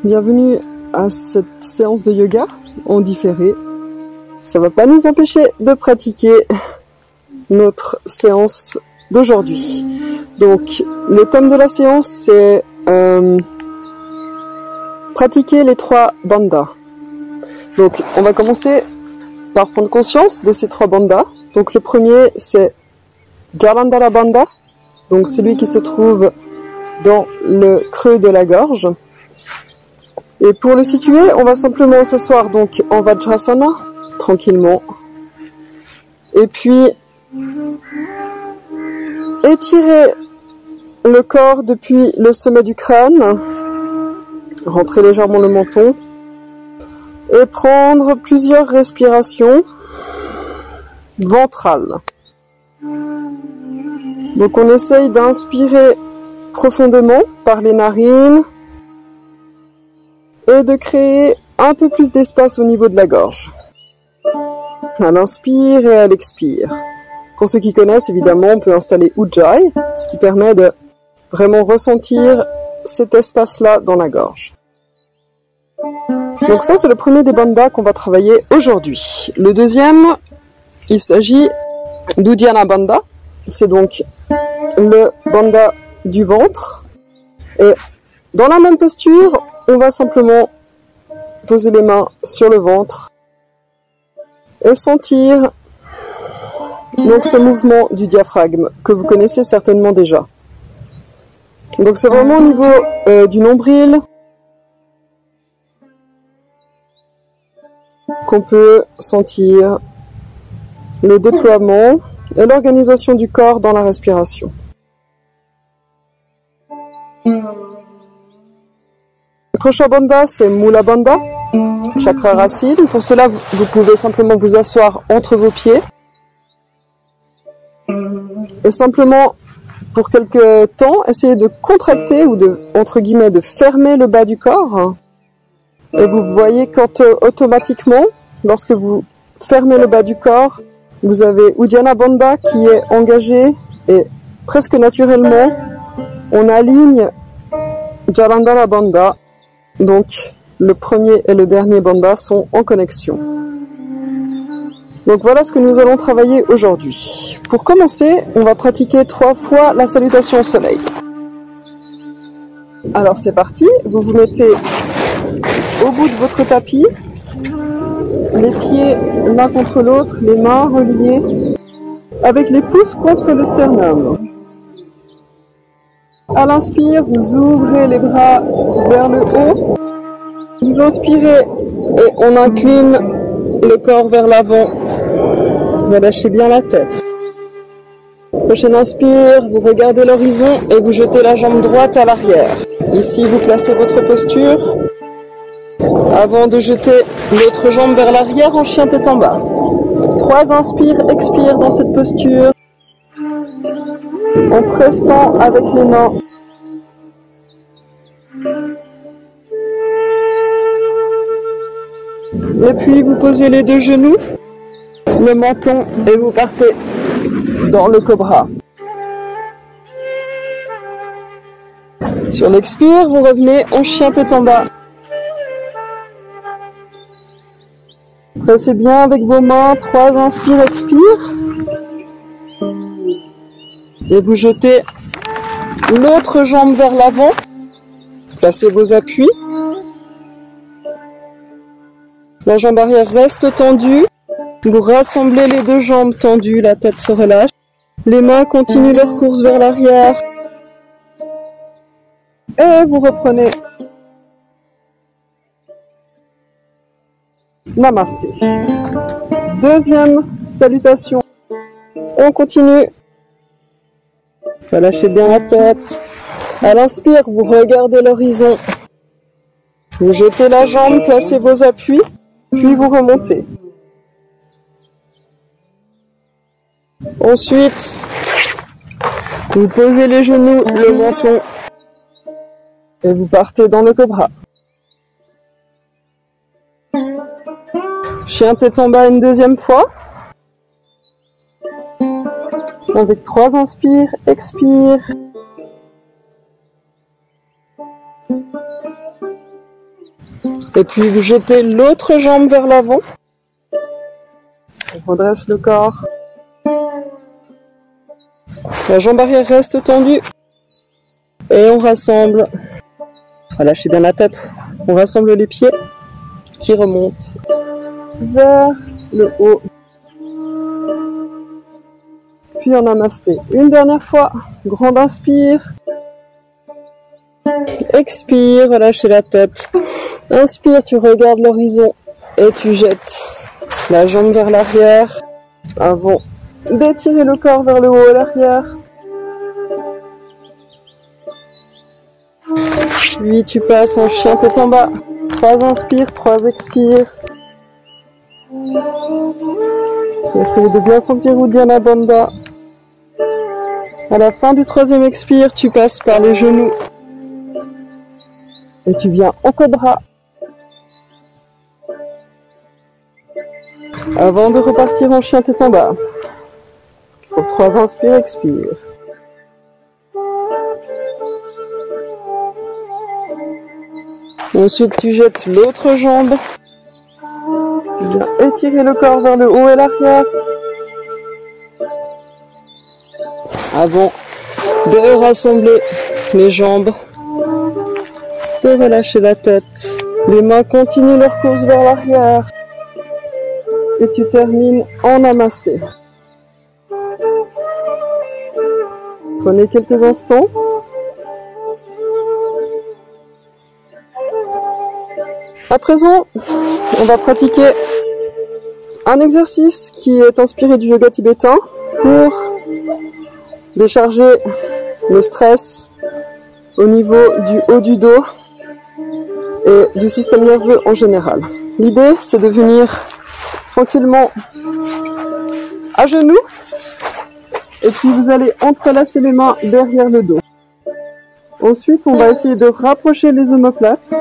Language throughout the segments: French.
Bienvenue à cette séance de yoga en différé. Ça va pas nous empêcher de pratiquer notre séance d'aujourd'hui. Donc, le thème de la séance, c'est pratiquer les 3 bandhas. Donc, on va commencer par prendre conscience de ces 3 bandhas. Donc, le premier, c'est Jalandhara Bandha, donc celui qui se trouve dans le creux de la gorge. Et pour le situer, on va simplement s'asseoir donc en Vajrasana, tranquillement. Et puis, étirer le corps depuis le sommet du crâne, rentrer légèrement le menton, et prendre plusieurs respirations ventrales. Donc on essaye d'inspirer profondément par les narines et de créer un peu plus d'espace au niveau de la gorge. À l'inspire et à l'expire. Pour ceux qui connaissent, évidemment, on peut installer Ujjayi, ce qui permet de vraiment ressentir cet espace-là dans la gorge. Donc ça, c'est le premier des bandhas qu'on va travailler aujourd'hui. Le deuxième, il s'agit d'Uddiyana Bandha. C'est donc le bandha du ventre. Et dans la même posture, on va simplement poser les mains sur le ventre et sentir donc ce mouvement du diaphragme que vous connaissez certainement déjà. Donc c'est vraiment au niveau du nombril qu'on peut sentir le déploiement et l'organisation du corps dans la respiration. Le prochain bandha, c'est Mula Bandha, chakra racine. Pour cela, vous pouvez simplement vous asseoir entre vos pieds. Et simplement, pour quelques temps, essayez de contracter ou de, entre guillemets, de fermer le bas du corps. Et vous voyez quand automatiquement, lorsque vous fermez le bas du corps, vous avez Uddiyana Bandha qui est engagé et presque naturellement, on aligne Jalandhara Bandha. Donc, le premier et le dernier bandha sont en connexion. Donc voilà ce que nous allons travailler aujourd'hui. Pour commencer, on va pratiquer 3 fois la salutation au soleil. Alors c'est parti, vous vous mettez au bout de votre tapis, les pieds l'un contre l'autre, les mains reliées, avec les pouces contre le sternum. À l'inspire, vous ouvrez les bras vers le haut. Vous inspirez et on incline le corps vers l'avant. Relâchez bien la tête. Prochaine inspire, vous regardez l'horizon et vous jetez la jambe droite à l'arrière. Ici, vous placez votre posture avant de jeter l'autre jambe vers l'arrière en chien tête en bas. 3 inspires, expire dans cette posture. En pressant avec les mains. Et puis vous posez les 2 genoux, le menton et vous partez dans le cobra. Sur l'expire, vous revenez en chien tête en bas. Pressez bien avec vos mains, 3 inspires, expire. Et vous jetez l'autre jambe vers l'avant. Placez vos appuis. La jambe arrière reste tendue. Vous rassemblez les 2 jambes tendues, la tête se relâche. Les mains continuent leur course vers l'arrière. Et vous reprenez. Namasté. Deuxième salutation. On continue. Relâchez bien la tête. À l'inspire, vous regardez l'horizon. Vous jetez la jambe, placez vos appuis, puis vous remontez. Ensuite, vous posez les genoux, le menton, et vous partez dans le cobra. Chien tête en bas une deuxième fois. Avec 3 inspires, expire. Et puis vous jetez l'autre jambe vers l'avant. On redresse le corps. La jambe arrière reste tendue. Et on rassemble. Relâchez bien la tête. On rassemble les pieds qui remontent vers le haut. Puis en namasté. Une dernière fois. Grande inspire. Expire, relâchez la tête. Inspire, tu regardes l'horizon et tu jettes la jambe vers l'arrière avant d'étirer le corps vers le haut et l'arrière. Puis tu passes en chien tête en bas. 3 inspires, 3 expires. Essayez de bien sentir Uddiyana Bandha. À la fin du 3e expire, tu passes par les genoux. Et tu viens en cobra. Avant de repartir en chien tête en bas. Pour 3 inspires, expire. Ensuite, tu jettes l'autre jambe. Tu viens étirer le corps vers le haut et l'arrière. Avant de rassembler les jambes, de relâcher la tête. Les mains continuent leur course vers l'arrière. Et tu termines en namasté. Prenez quelques instants. À présent, on va pratiquer un exercice qui est inspiré du yoga tibétain pour décharger le stress au niveau du haut du dos et du système nerveux en général. L'idée, c'est de venir tranquillement à genoux et puis vous allez entrelacer les mains derrière le dos. Ensuite, on va essayer de rapprocher les omoplates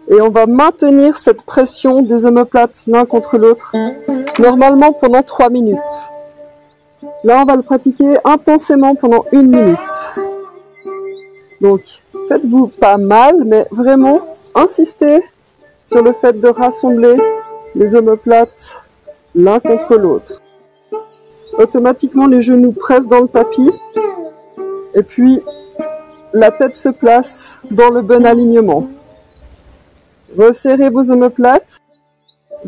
et on va maintenir cette pression des omoplates l'un contre l'autre, normalement pendant 3 minutes. Là, on va le pratiquer intensément pendant 1 minute. Donc, faites-vous pas mal, mais vraiment, insistez sur le fait de rassembler les omoplates l'un contre l'autre. Automatiquement, les genoux pressent dans le tapis et puis la tête se place dans le bon alignement. Resserrez vos omoplates.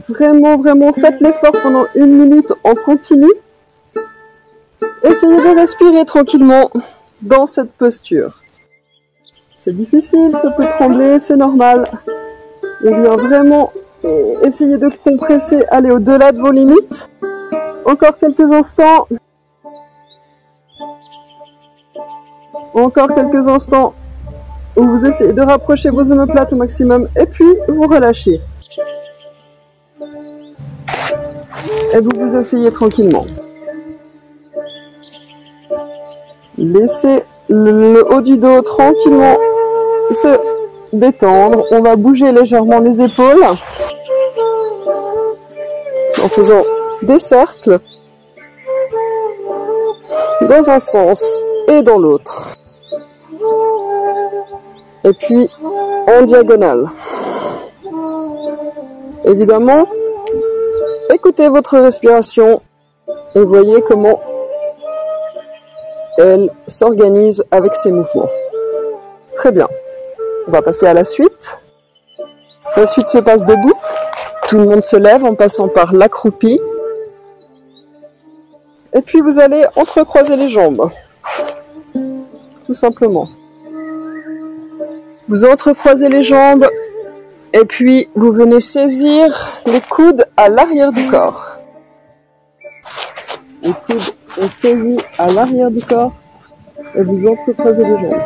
Vraiment, faites l'effort pendant 1 minute en continu. Essayez de respirer tranquillement dans cette posture. C'est difficile, ça peut trembler, c'est normal. Et bien vraiment, essayez de compresser, aller au-delà de vos limites. Encore quelques instants. Encore quelques instants où vous essayez de rapprocher vos omoplates au maximum et puis vous relâchez. Et vous vous asseyez tranquillement. Laissez le haut du dos tranquillement se détendre. On va bouger légèrement les épaules en faisant des cercles dans un sens et dans l'autre. Et puis en diagonale. Évidemment, écoutez votre respiration et voyez comment elle s'organise avec ses mouvements. Très bien. On va passer à la suite. La suite se passe debout. Tout le monde se lève en passant par l'accroupi. Et puis vous allez entrecroiser les jambes. Tout simplement. Vous entrecroisez les jambes et puis vous venez saisir les coudes à l'arrière du corps. Les coudes sont saisis à l'arrière du corps et vous entrecroisez les jambes.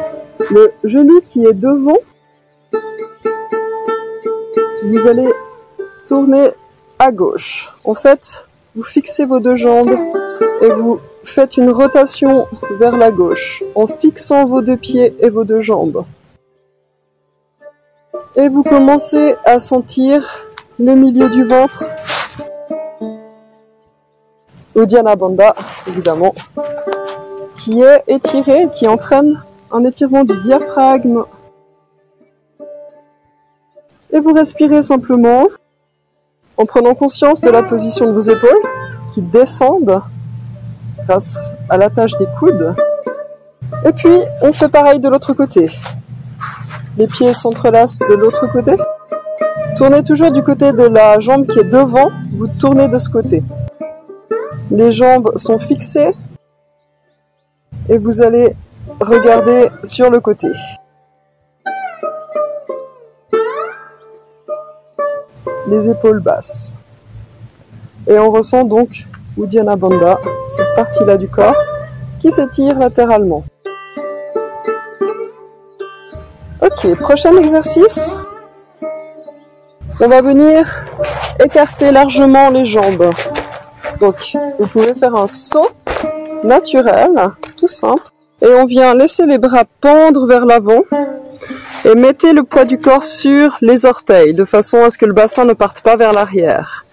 Le genou qui est devant, vous allez tourner à gauche. En fait, vous fixez vos 2 jambes et vous faites une rotation vers la gauche en fixant vos 2 pieds et vos 2 jambes. Et vous commencez à sentir le milieu du ventre. Uddiyana Bandha, évidemment, qui est étiré, qui entraîne un étirement du diaphragme Et vous respirez simplement en prenant conscience de la position de vos épaules qui descendent grâce à l'attache des coudes. Et puis, on fait pareil de l'autre côté. Les pieds s'entrelacent de l'autre côté. Tournez toujours du côté de la jambe qui est devant, vous tournez de ce côté. Les jambes sont fixées et vous allez regarder sur le côté. Les épaules basses. Et on ressent donc Uddiyana Bandha, cette partie-là du corps, qui s'étire latéralement. Ok, prochain exercice. On va venir écarter largement les jambes. Donc, vous pouvez faire un saut naturel, tout simple. Et on vient laisser les bras pendre vers l'avant. Et mettez le poids du corps sur les orteils, de façon à ce que le bassin ne parte pas vers l'arrière.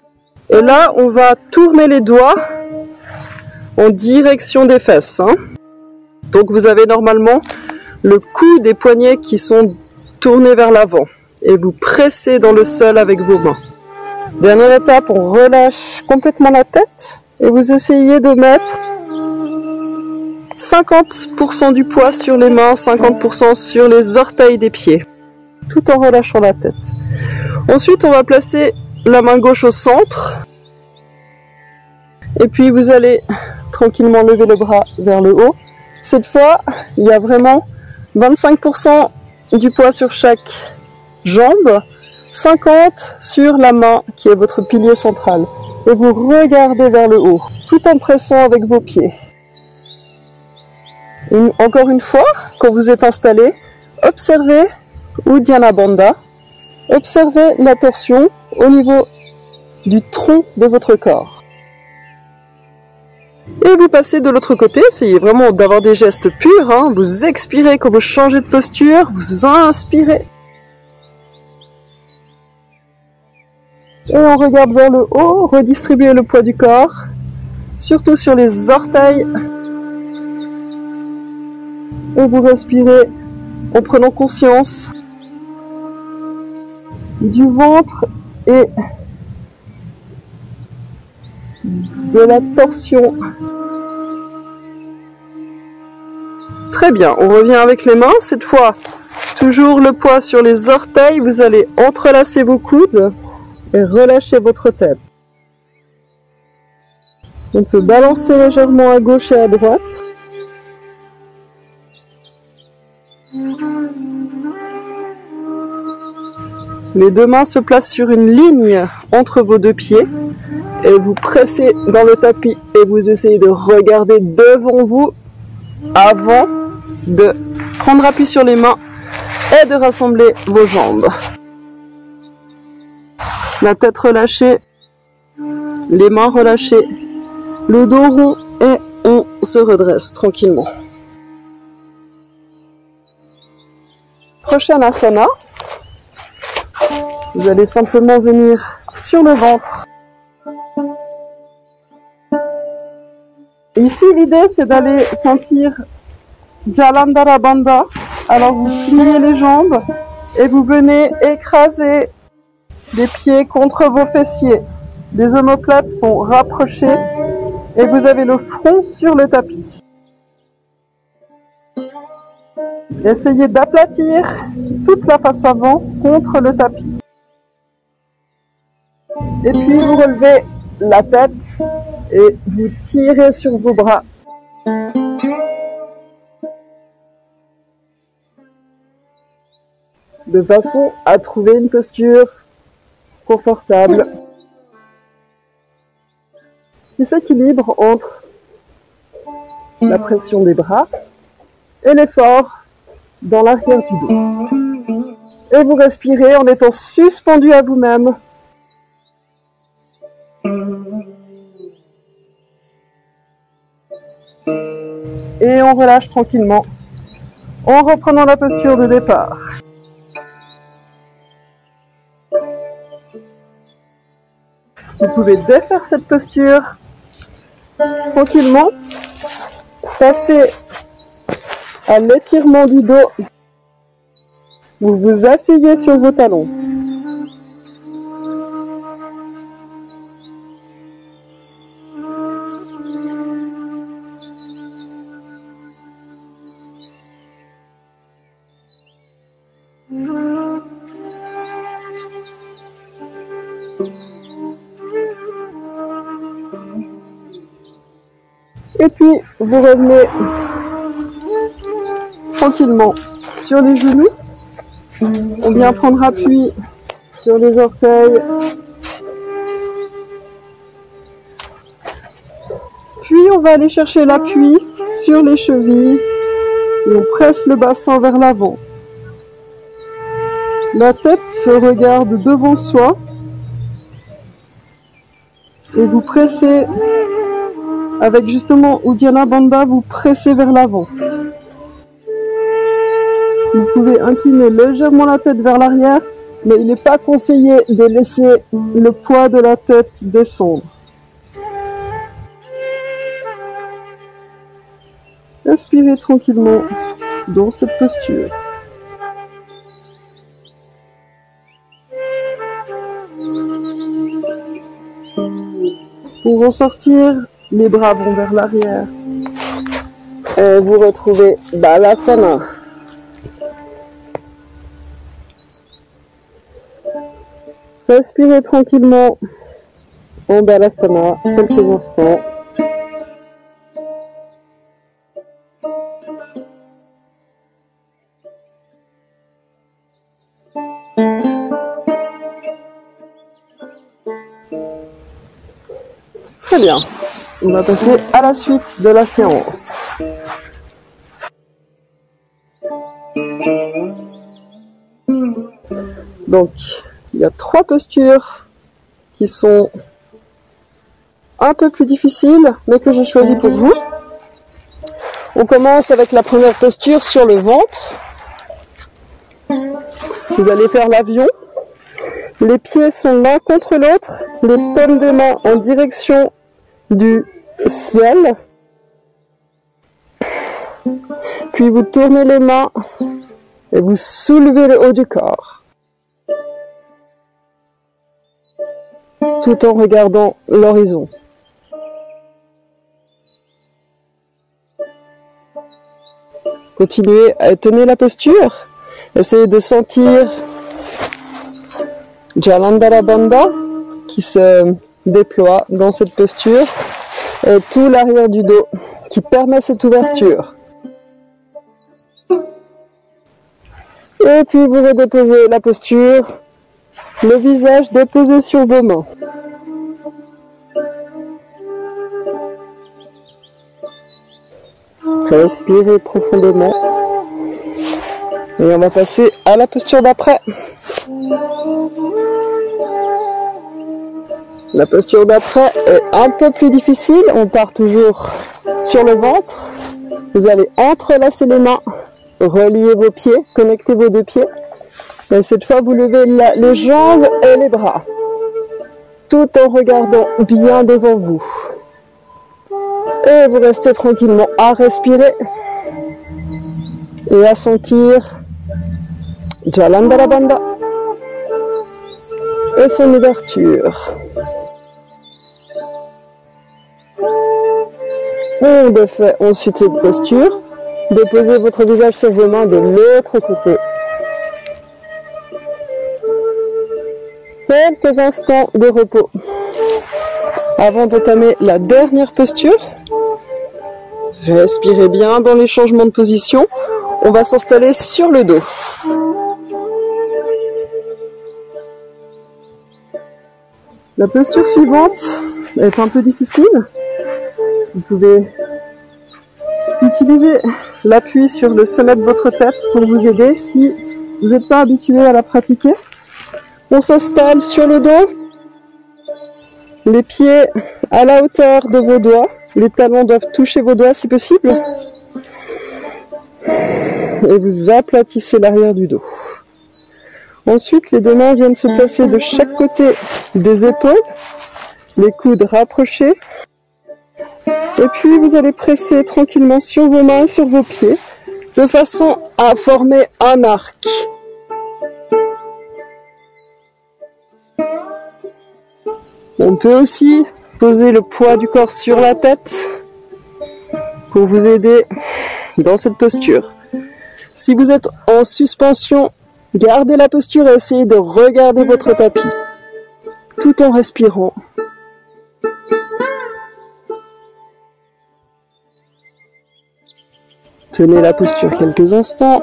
Et là, on va tourner les doigts en direction des fesses. Donc, vous avez normalement le cou des poignets qui sont tournés vers l'avant. Et vous pressez dans le sol avec vos mains. Dernière étape, on relâche complètement la tête. Et vous essayez de mettre 50% du poids sur les mains, 50% sur les orteils des pieds, tout en relâchant la tête. Ensuite, on va placer la main gauche au centre. Et puis, vous allez tranquillement lever le bras vers le haut. Cette fois, il y a vraiment 25% du poids sur chaque jambe, 50% sur la main qui est votre pilier central. Et vous regardez vers le haut, tout en pressant avec vos pieds. Encore une fois, quand vous êtes installé, observez Uddiyana Bandha, observez la torsion au niveau du tronc de votre corps. Et vous passez de l'autre côté, essayez vraiment d'avoir des gestes purs, Vous expirez quand vous changez de posture, vous inspirez. Et on regarde vers le haut, redistribuez le poids du corps, surtout sur les orteils. Et vous respirez en prenant conscience du ventre et de la torsion. Très bien, on revient avec les mains. Cette fois, toujours le poids sur les orteils. Vous allez entrelacer vos coudes et relâcher votre tête. On peut balancer légèrement à gauche et à droite. Les deux mains se placent sur une ligne entre vos deux pieds et vous pressez dans le tapis et vous essayez de regarder devant vous avant de prendre appui sur les mains et de rassembler vos jambes. La tête relâchée, les mains relâchées, le dos rond et on se redresse tranquillement. Prochain asana. Vous allez simplement venir sur le ventre. Ici, l'idée, c'est d'aller sentir Jalandhara Bandha. Alors, vous pliez les jambes et vous venez écraser les pieds contre vos fessiers. Les omoplates sont rapprochées et vous avez le front sur le tapis. Essayez d'aplatir toute la face avant contre le tapis. Et puis vous relevez la tête et vous tirez sur vos bras. De façon à trouver une posture confortable qui s'équilibre entre la pression des bras et l'effort dans l'arrière du dos. Et vous respirez en étant suspendu à vous-même. Et on relâche tranquillement en reprenant la posture de départ. Vous pouvez défaire cette posture tranquillement, passer à l'étirement du dos. Vous vous asseyez sur vos talons. Et puis, vous revenez tranquillement sur les genoux. On vient prendre appui sur les orteils. Puis, on va aller chercher l'appui sur les chevilles. Et on presse le bassin vers l'avant. La tête se regarde devant soi. Et vous pressez, avec justement Uddiyana Bandha, vous pressez vers l'avant. Vous pouvez incliner légèrement la tête vers l'arrière, mais il n'est pas conseillé de laisser le poids de la tête descendre. Inspirez tranquillement dans cette posture. Pour ressortir, les bras vont vers l'arrière. Et vous retrouvez Balasana. Respirez tranquillement en Balasana quelques instants. Très bien. On va passer à la suite de la séance. Donc, il y a 3 postures qui sont un peu plus difficiles, mais que j'ai choisies pour vous. On commence avec la première posture sur le ventre. Vous allez faire l'avion. Les pieds sont l'un contre l'autre, les paumes des mains en direction du ciel. Puis vous tournez les mains et vous soulevez le haut du corps. Tout en regardant l'horizon. Continuez à tenir la posture. Essayez de sentir Jalandhara Bandha qui se déploie dans cette posture et tout l'arrière du dos qui permet cette ouverture. Et puis vous redéposez la posture, le visage déposé sur vos mains. Respirez profondément. Et on va passer à la posture d'après. La posture d'après est un peu plus difficile. On part toujours sur le ventre. Vous allez entrelacer les mains, relier vos pieds, connecter vos 2 pieds. Et cette fois, vous levez les jambes et les bras, tout en regardant bien devant vous. Et vous restez tranquillement à respirer et à sentir Jalandhara Bandha et son ouverture. On défait ensuite cette posture. Déposez votre visage sur vos mains de l'autre côté. Quelques instants de repos avant d'entamer la dernière posture. Respirez bien dans les changements de position. On va s'installer sur le dos. La posture suivante est un peu difficile. Vous pouvez utiliser l'appui sur le sommet de votre tête pour vous aider si vous n'êtes pas habitué à la pratiquer. On s'installe sur le dos, les pieds à la hauteur de vos doigts. Les talons doivent toucher vos doigts si possible. Et vous aplatissez l'arrière du dos. Ensuite, les 2 mains viennent se placer de chaque côté des épaules, les coudes rapprochés. Et puis, vous allez presser tranquillement sur vos mains et sur vos pieds, de façon à former un arc. On peut aussi poser le poids du corps sur la tête pour vous aider dans cette posture. Si vous êtes en suspension, gardez la posture et essayez de regarder votre tapis, tout en respirant. Tenez la posture quelques instants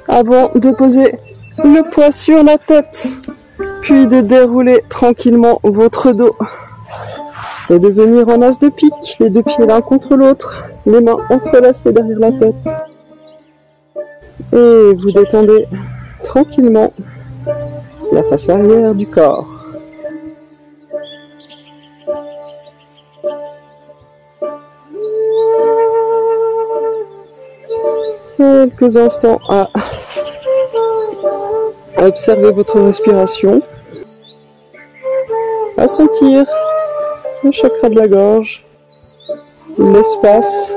avant de poser le poids sur la tête, puis de dérouler tranquillement votre dos et de venir en as de pique, les deux pieds l'un contre l'autre, les mains entrelacées derrière la tête. Et vous détendez tranquillement la face arrière du corps. Quelques instants à observer votre respiration, à sentir le chakra de la gorge, l'espace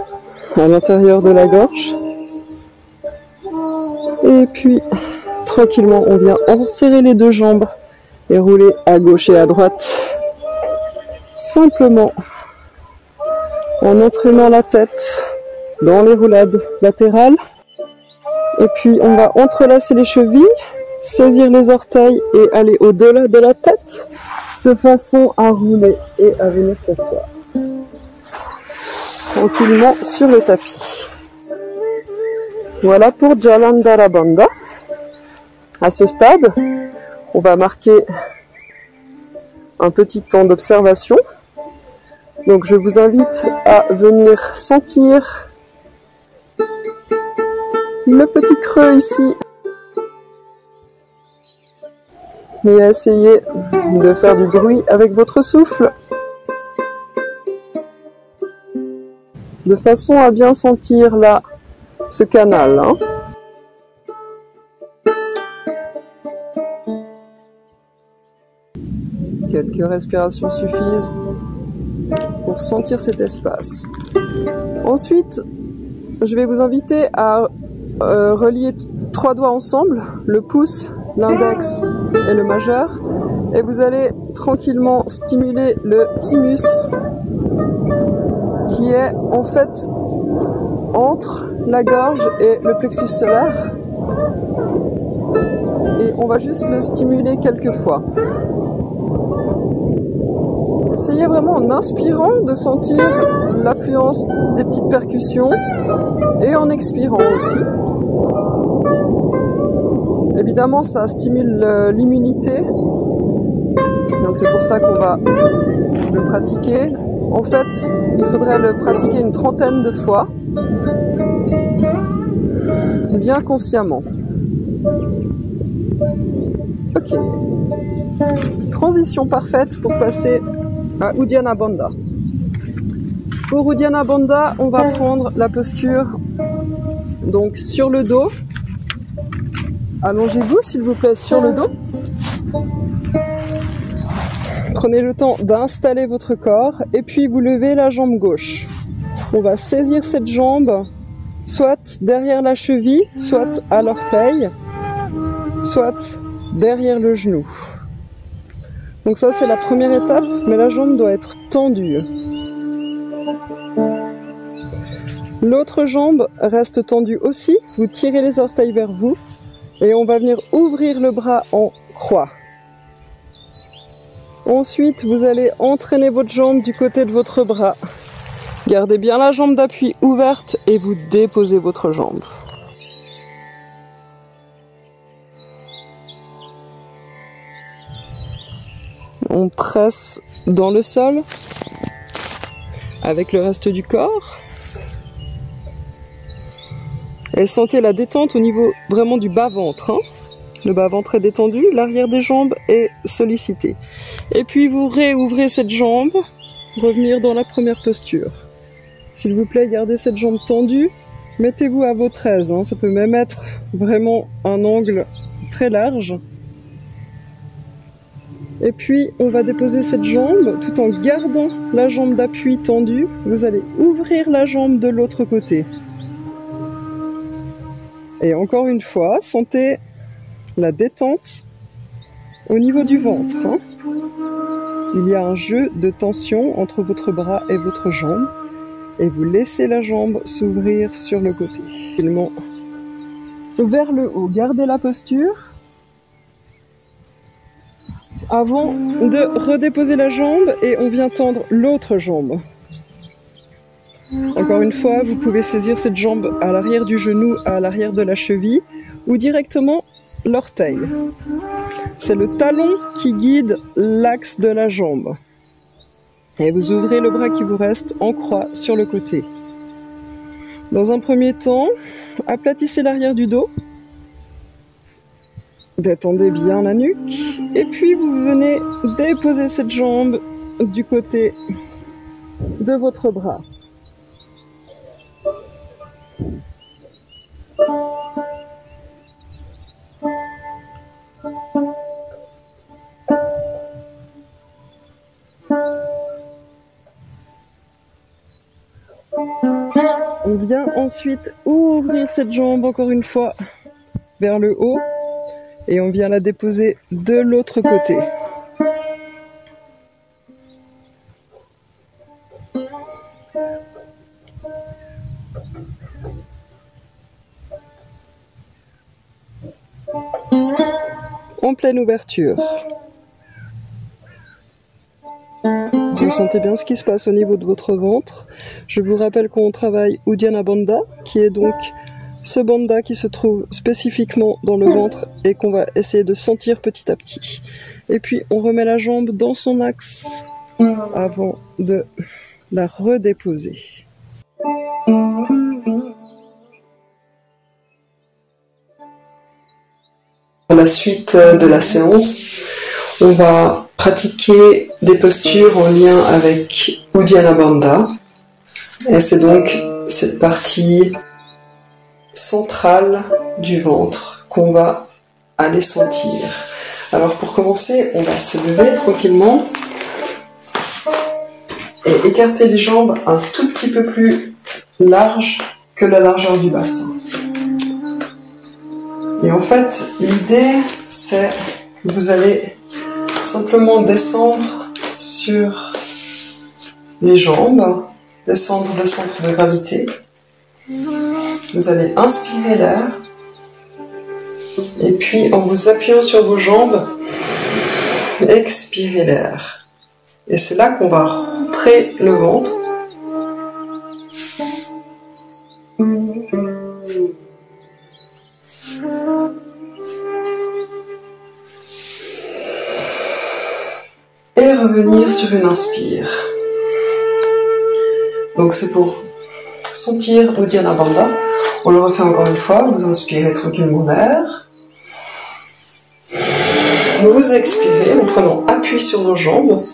à l'intérieur de la gorge. Et puis, tranquillement, on vient enserrer les deux jambes et rouler à gauche et à droite. Simplement, en entraînant la tête dans les roulades latérales. Et puis, on va entrelacer les chevilles, saisir les orteils et aller au-delà de la tête, de façon à rouler et à venir s'asseoir tranquillement sur le tapis. Voilà pour Jalandhara Bandha. À ce stade, on va marquer un petit temps d'observation. Donc je vous invite à venir sentir le petit creux ici et à essayer de faire du bruit avec votre souffle de façon à bien sentir là ce canal. Quelques respirations suffisent pour sentir cet espace. Ensuite, je vais vous inviter à relier 3 doigts ensemble, le pouce, l'index et le majeur, et vous allez tranquillement stimuler le thymus qui est en fait entre la gorge et le plexus solaire, et on va juste le stimuler quelques fois. Essayez vraiment en inspirant de sentir l'affluence des petites percussions et en expirant aussi. Évidemment, ça stimule l'immunité, donc c'est pour ça qu'on va le pratiquer. En fait, il faudrait le pratiquer une 30aine de fois, bien consciemment. Ok. Transition parfaite pour passer à Uddiyana Bandha. Pour Uddiyana Bandha, on va prendre la posture donc sur le dos. Allongez-vous s'il vous plaît sur le dos. Prenez le temps d'installer votre corps et puis vous levez la jambe gauche. On va saisir cette jambe soit derrière la cheville, soit à l'orteil, soit derrière le genou. Donc ça c'est la première étape, mais la jambe doit être tendue. L'autre jambe reste tendue aussi, vous tirez les orteils vers vous et on va venir ouvrir le bras en croix. Ensuite, vous allez entraîner votre jambe du côté de votre bras. Gardez bien la jambe d'appui ouverte et vous déposez votre jambe. On presse dans le sol avec le reste du corps. Et sentez la détente au niveau vraiment du bas-ventre. Le bas-ventre est détendu, l'arrière des jambes est sollicité. Et puis vous réouvrez cette jambe, revenir dans la première posture. S'il vous plaît, gardez cette jambe tendue, mettez-vous à votre aise, ça peut même être vraiment un angle très large. Et puis on va déposer cette jambe tout en gardant la jambe d'appui tendue. Vous allez ouvrir la jambe de l'autre côté. Et encore une fois, sentez la détente au niveau du ventre. Il y a un jeu de tension entre votre bras et votre jambe. Et vous laissez la jambe s'ouvrir sur le côté. Vers le haut, gardez la posture. Avant de redéposer la jambe et on vient tendre l'autre jambe. Donc Encore une fois, vous pouvez saisir cette jambe à l'arrière du genou, à l'arrière de la cheville ou directement l'orteil. C'est le talon qui guide l'axe de la jambe. Et vous ouvrez le bras qui vous reste en croix sur le côté. Dans un premier temps, aplatissez l'arrière du dos. Détendez bien la nuque. Et puis vous venez déposer cette jambe du côté de votre bras. On vient ensuite ouvrir cette jambe encore une fois vers le haut et on vient la déposer de l'autre côté. En pleine ouverture. Vous sentez bien ce qui se passe au niveau de votre ventre. Je vous rappelle qu'on travaille Uddiyana Bandha, qui est donc ce bandha qui se trouve spécifiquement dans le ventre et qu'on va essayer de sentir petit à petit. Et puis on remet la jambe dans son axe avant de la redéposer. Pour la suite de la séance, on va pratiquer des postures en lien avec Uddiyana Bandha. Et c'est donc cette partie centrale du ventre qu'on va aller sentir. Alors pour commencer, on va se lever tranquillement et écarter les jambes un tout petit peu plus large que la largeur du bassin. Et en fait, l'idée, c'est que vous allez simplement descendre sur les jambes, descendre le centre de gravité. Vous allez inspirer l'air. Et puis, en vous appuyant sur vos jambes, expirez l'air. Et c'est là qu'on va rentrer le ventre. Et revenir sur une inspire. Donc c'est pour sentir Uddiyana Bandha. On le refait encore une fois. Vous inspirez tranquillement l'air. Vous expirez en prenant appui sur vos jambes.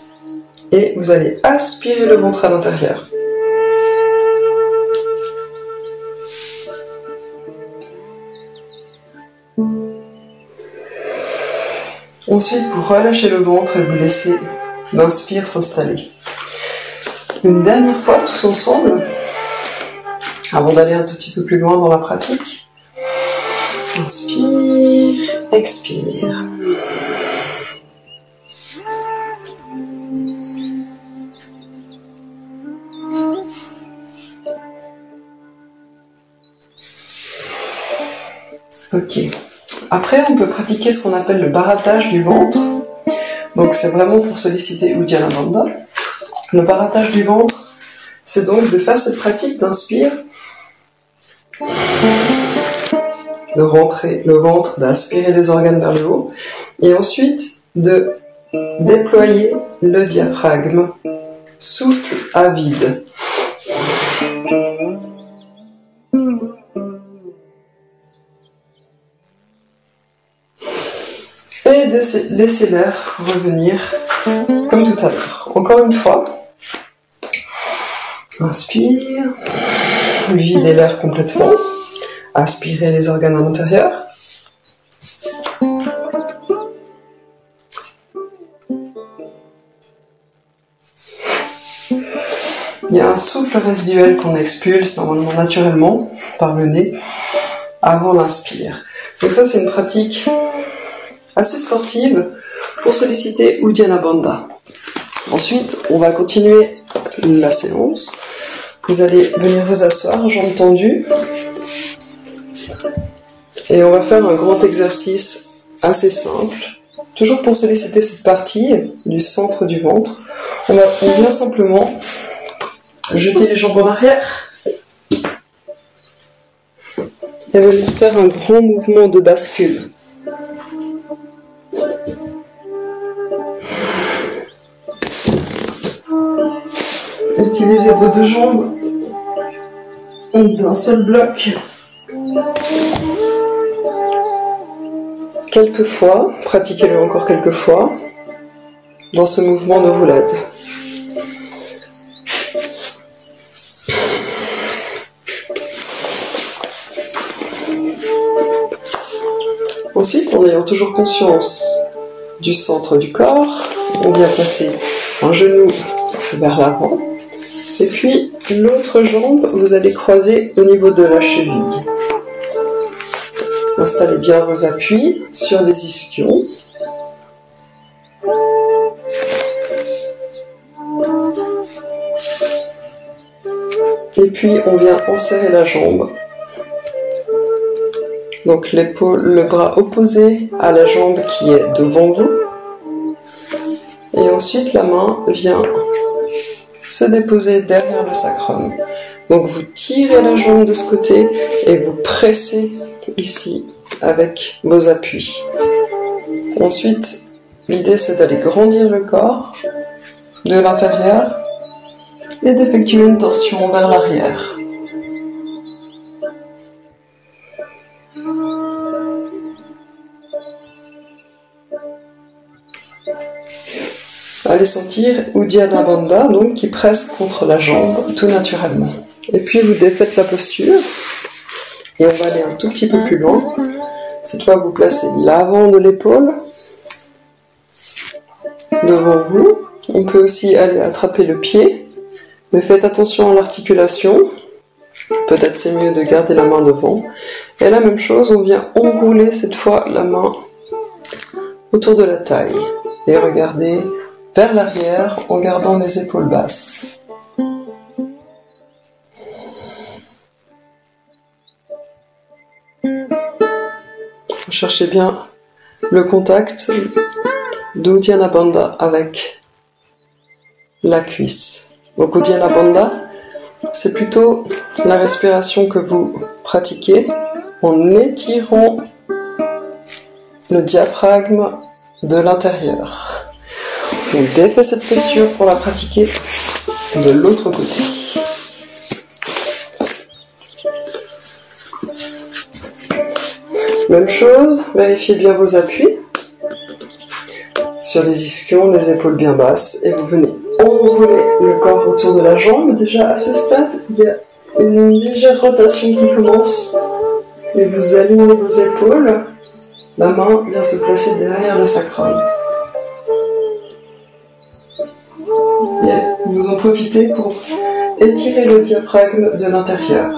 Et vous allez aspirer le ventre à l'intérieur. Ensuite, vous relâchez le ventre et vous laissez l'inspire s'installer. Une dernière fois, tous ensemble, avant d'aller un tout petit peu plus loin dans la pratique. Inspire, expire. Ok. Après, on peut pratiquer ce qu'on appelle le barattage du ventre. Donc, c'est vraiment pour solliciter Uddiyana Bandha. Le barattage du ventre, c'est donc de faire cette pratique d'inspire, de rentrer le ventre, d'aspirer les organes vers le haut, et ensuite de déployer le diaphragme, souffle à vide. Et de laisser l'air revenir comme tout à l'heure. Encore une fois. Inspire. Videz l'air complètement. Aspirez les organes à l'intérieur. Il y a un souffle résiduel qu'on expulse normalement naturellement par le nez avant l'inspire. Donc ça, c'est une pratique assez sportive pour solliciter Uddiyana Bandha. Ensuite, on va continuer la séance. Vous allez venir vous asseoir, jambes tendues. Et on va faire un grand exercice assez simple. Toujours pour solliciter cette partie du centre du ventre. On vient simplement jeter les jambes en arrière et venir faire un grand mouvement de bascule. Utilisez vos deux jambes d'un seul bloc. Quelques fois, pratiquez-le encore quelques fois dans ce mouvement de roulade. Ensuite, en ayant toujours conscience du centre du corps, on vient placer un genou vers l'avant. Et puis, l'autre jambe, vous allez croiser au niveau de la cheville. Installez bien vos appuis sur les ischions. Et puis, on vient enserrer la jambe. Donc, l'épaule, le bras opposé à la jambe qui est devant vous. Et ensuite, la main vient se déposer derrière le sacrum. Donc vous tirez la jambe de ce côté et vous pressez ici avec vos appuis. Ensuite, l'idée c'est d'aller grandir le corps de l'intérieur et d'effectuer une torsion vers l'arrière. Allez sentir Uddiyana Bandha, donc qui presse contre la jambe tout naturellement. Et puis vous défaites la posture et on va aller un tout petit peu plus loin. Cette fois vous placez l'avant de l'épaule devant vous. On peut aussi aller attraper le pied, mais faites attention à l'articulation. Peut-être c'est mieux de garder la main devant. Et la même chose, on vient enrouler cette fois la main autour de la taille et regardez vers l'arrière en gardant les épaules basses. Cherchez bien le contact d'Uddiyana Bandha avec la cuisse. Donc Uddiyana Bandha, c'est plutôt la respiration que vous pratiquez en étirant le diaphragme de l'intérieur. On défait cette posture pour la pratiquer de l'autre côté. Même chose, vérifiez bien vos appuis sur les ischions, les épaules bien basses et vous venez enrouler le corps autour de la jambe. Déjà à ce stade, il y a une légère rotation qui commence et vous alignez vos épaules. La main vient se placer derrière le sacrum. Et vous en profitez pour étirer le diaphragme de l'intérieur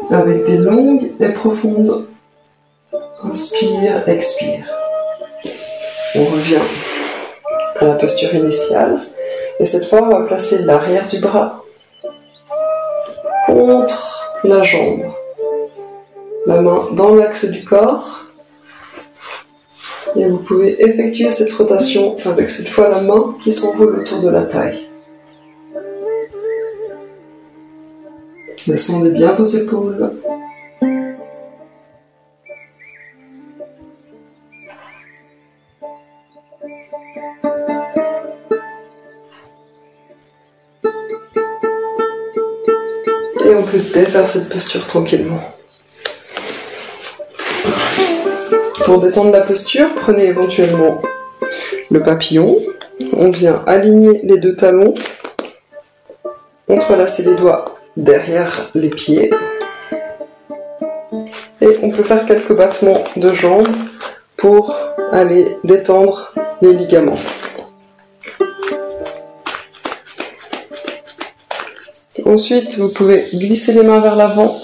avec des longues et profondes inspire, expire. On revient à la posture initiale et cette fois on va placer l'arrière du bras contre la jambe, la main dans l'axe du corps. Et vous pouvez effectuer cette rotation avec cette fois la main qui s'enroule autour de la taille. Descendez bien vos épaules. Et on peut défaire cette posture tranquillement. Pour détendre la posture, prenez éventuellement le papillon. On vient aligner les deux talons, entrelacer les doigts derrière les pieds. Et on peut faire quelques battements de jambes pour aller détendre les ligaments. Ensuite, vous pouvez glisser les mains vers l'avant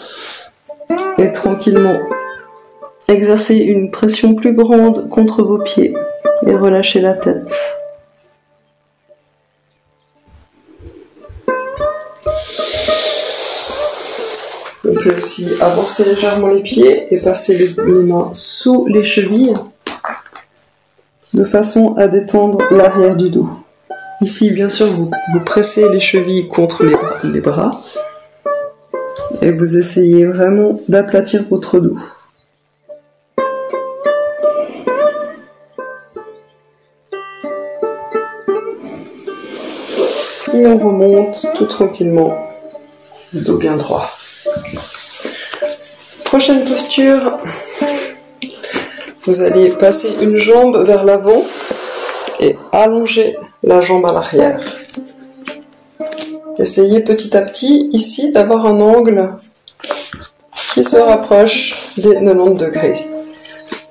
et tranquillement exercer une pression plus grande contre vos pieds et relâchez la tête. On peut aussi avancer légèrement les pieds et passer les mains sous les chevilles de façon à détendre l'arrière du dos. Ici, bien sûr, vous pressez les chevilles contre les bras Et vous essayez vraiment d'aplatir votre dos. Et on remonte tout tranquillement, dos bien droit. Prochaine posture, vous allez passer une jambe vers l'avant et allonger la jambe à l'arrière. Essayez petit à petit, ici, d'avoir un angle qui se rapproche des 90 degrés.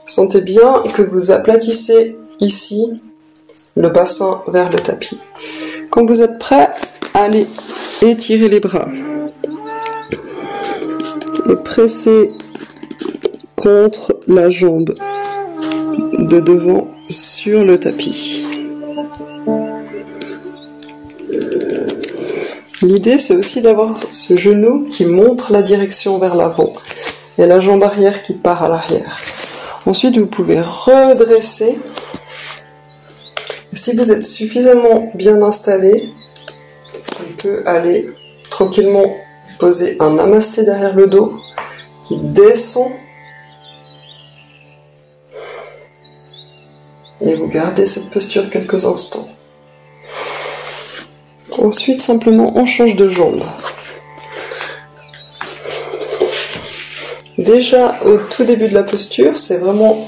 Sentez bien que vous aplatissez ici le bassin vers le tapis. Quand vous êtes prêt, allez étirer les bras et pressez contre la jambe de devant sur le tapis. L'idée, c'est aussi d'avoir ce genou qui montre la direction vers l'avant et la jambe arrière qui part à l'arrière. Ensuite, vous pouvez redresser. Et si vous êtes suffisamment bien installé, on peut aller tranquillement poser un namasté derrière le dos qui descend. Et vous gardez cette posture quelques instants. Ensuite, simplement, on change de jambe. Déjà, au tout début de la posture, c'est vraiment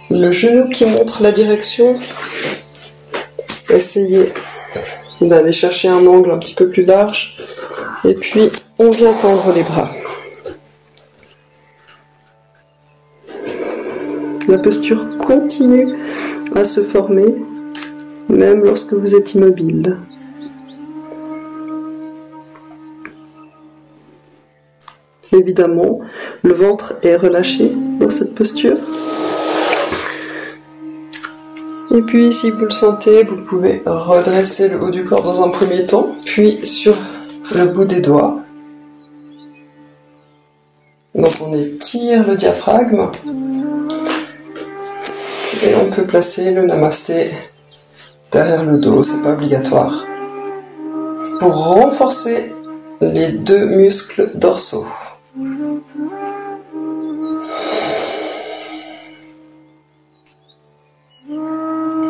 le genou qui montre la direction. Essayez d'aller chercher un angle un petit peu plus large. Et puis, on vient tendre les bras. La posture continue à se former, même lorsque vous êtes immobile. Évidemment, le ventre est relâché dans cette posture. Et puis, si vous le sentez, vous pouvez redresser le haut du corps dans un premier temps, puis sur le bout des doigts. Donc, on étire le diaphragme. Et on peut placer le namasté derrière le dos, c'est pas obligatoire. Pour renforcer les deux muscles dorsaux.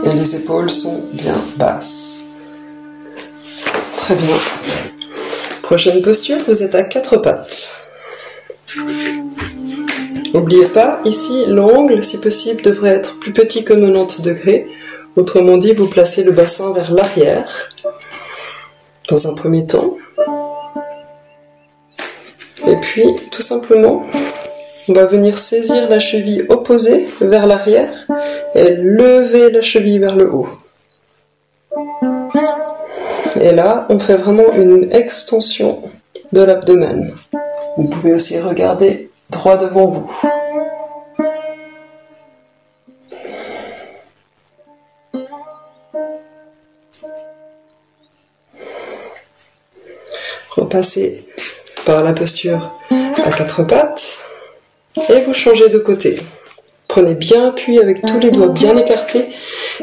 Et les épaules sont bien basses. Très bien. Prochaine posture, vous êtes à quatre pattes. N'oubliez pas, ici, l'angle, si possible, devrait être plus petit que 90 degrés. Autrement dit, vous placez le bassin vers l'arrière, dans un premier temps. Et puis, tout simplement, on va venir saisir la cheville opposée vers l'arrière et lever la cheville vers le haut. Et là, on fait vraiment une extension de l'abdomen. Vous pouvez aussi regarder droit devant vous. Repassez par la posture à quatre pattes et vous changez de côté. Prenez bien appui avec tous les doigts bien écartés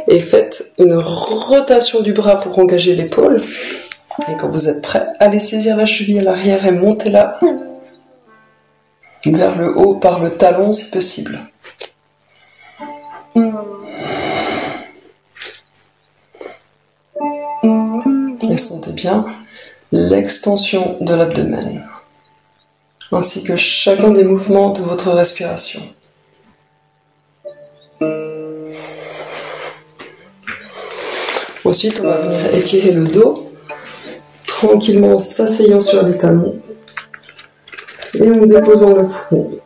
et faites une rotation du bras pour engager l'épaule. Et quand vous êtes prêt, allez saisir la cheville à l'arrière et montez-la vers le haut par le talon si possible. Et sentez bien l'extension de l'abdomen, ainsi que chacun des mouvements de votre respiration. Ensuite, on va venir étirer le dos, tranquillement en s'asseyant sur les talons et en déposant le front.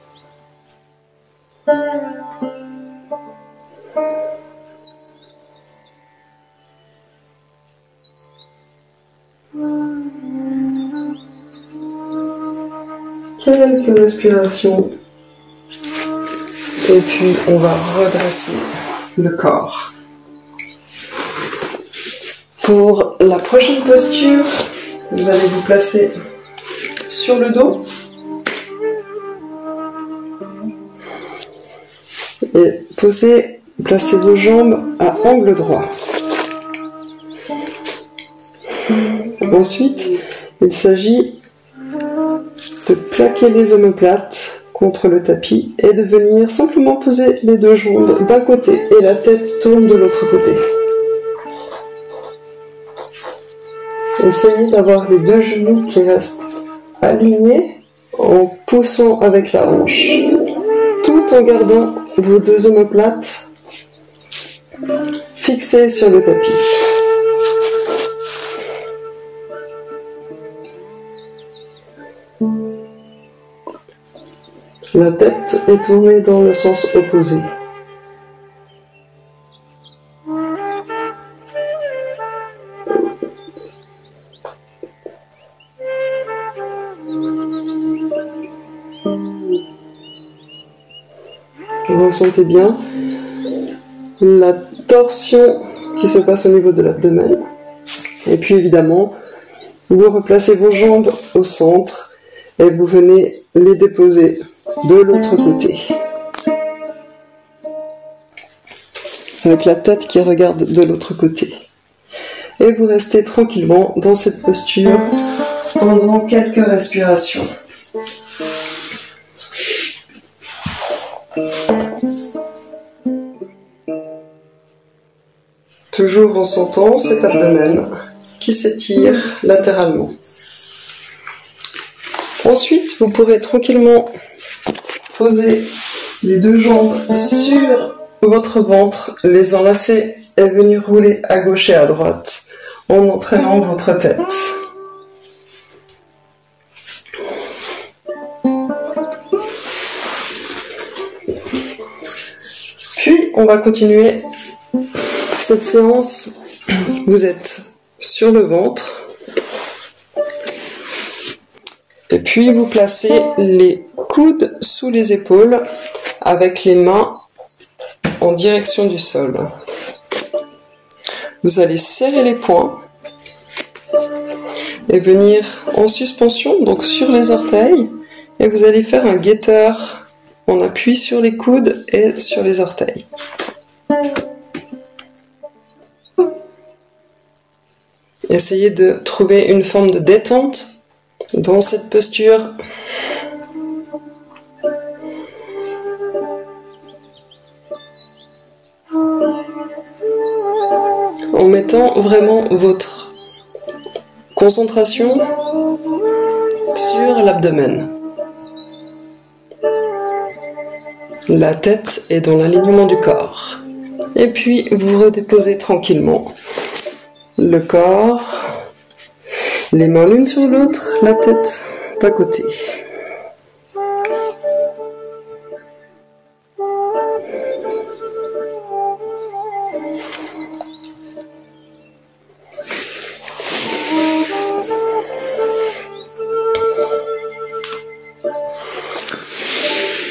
Quelques respirations et puis on va redresser le corps. Pour la prochaine posture, vous allez vous placer sur le dos et placez vos jambes à angle droit. Ensuite, il s'agit de plaquer les omoplates contre le tapis et de venir simplement poser les deux jambes d'un côté et la tête tourne de l'autre côté. Essayez d'avoir les deux genoux qui restent alignés en poussant avec la hanche, tout en gardant vos deux omoplates fixées sur le tapis. La tête est tournée dans le sens opposé. Vous ressentez bien la torsion qui se passe au niveau de l'abdomen. Et puis évidemment, vous replacez vos jambes au centre et vous venez les déposer de l'autre côté. Avec la tête qui regarde de l'autre côté. Et vous restez tranquillement dans cette posture pendant quelques respirations. Toujours en sentant cet abdomen qui s'étire latéralement. Ensuite, vous pourrez tranquillement poser les deux jambes sur votre ventre, les enlacer et venir rouler à gauche et à droite en entraînant votre tête. Puis, on va continuer cette séance. Vous êtes sur le ventre. Et puis, vous placez les coudes sous les épaules avec les mains en direction du sol. Vous allez serrer les poings et venir en suspension, donc sur les orteils, et vous allez faire un guetteur en appui sur les coudes et sur les orteils. Essayez de trouver une forme de détente dans cette posture. En mettant vraiment votre concentration sur l'abdomen. La tête est dans l'alignement du corps. Et puis vous redéposez tranquillement le corps, les mains l'une sur l'autre, la tête d'un côté.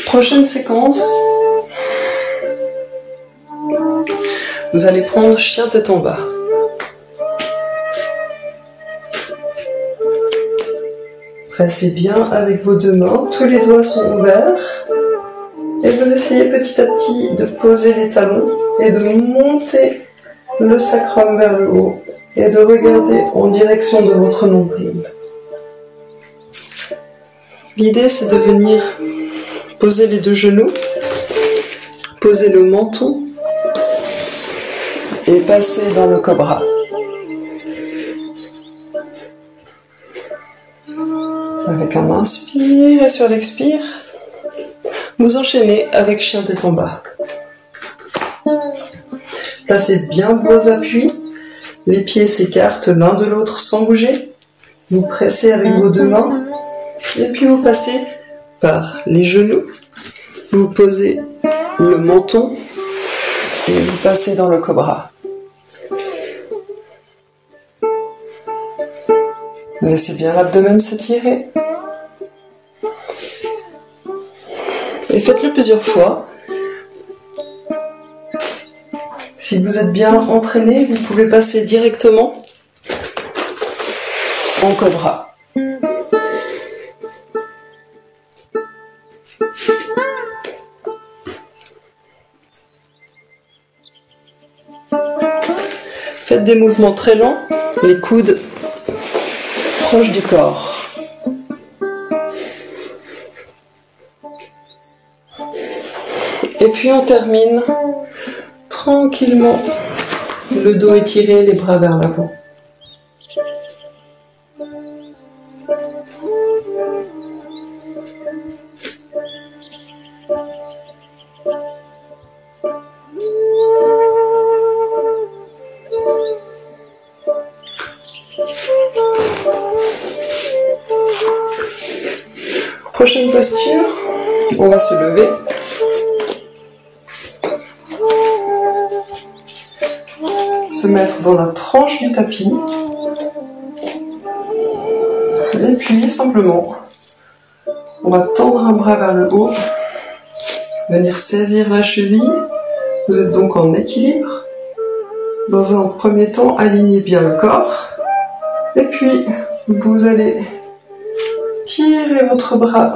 Prochaine séquence, vous allez prendre chien tête en bas. Pressez bien avec vos deux mains, tous les doigts sont ouverts et vous essayez petit à petit de poser les talons et de monter le sacrum vers le haut et de regarder en direction de votre nombril. L'idée c'est de venir poser les deux genoux, poser le menton et passer dans le cobra. Avec un inspire et sur l'expire, vous enchaînez avec chien tête en bas. Placez bien vos appuis, les pieds s'écartent l'un de l'autre sans bouger. Vous pressez avec vos deux mains et puis vous passez par les genoux, vous posez le menton et vous passez dans le cobra. Laissez bien l'abdomen s'étirer. Et faites-le plusieurs fois. Si vous êtes bien entraîné, vous pouvez passer directement en cobra. Faites des mouvements très lents, les coudes proches du corps. Et puis on termine tranquillement, le dos étiré, les bras vers l'avant. Prochaine posture, on va se lever. Se mettre dans la tranche du tapis. Et puis simplement, on va tendre un bras vers le haut, venir saisir la cheville. Vous êtes donc en équilibre. Dans un premier temps, alignez bien le corps. Et puis, vous allez tirer votre bras